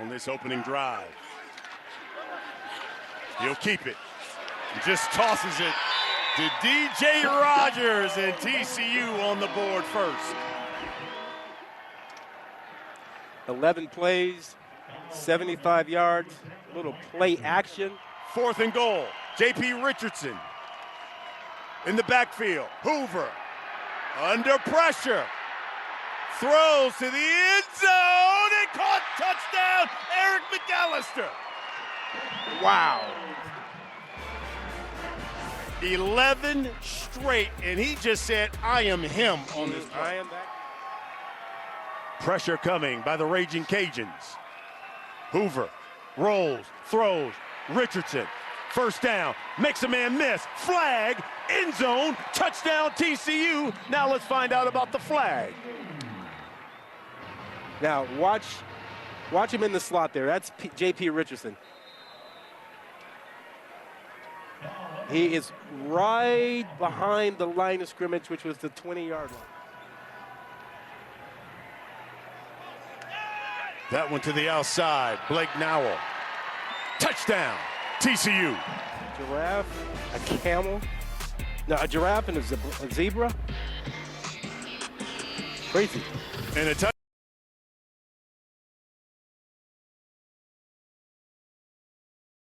on this opening drive. He'll keep it. Just tosses it to DJ Rogers, and TCU on the board first. 11 plays, 75 yards, a little play action. 4th and goal. J.P. Richardson in the backfield. Hoover under pressure. Throws to the end zone and caught. Touchdown, Eric McAllister. Wow. 11 straight, and he just said, I am him on this play. I am back. Pressure coming by the Raging Cajuns. Hoover rolls, throws, Richardson. First down, makes a man miss. Flag, end zone, touchdown TCU. Now let's find out about the flag. Now watch him in the slot there. That's J.P. Richardson. He is right behind the line of scrimmage, which was the 20-yard line. That one to the outside. Blake Nowell. Touchdown, TCU. Giraffe, a camel. No, a giraffe and a zebra. Crazy. And a touchdown.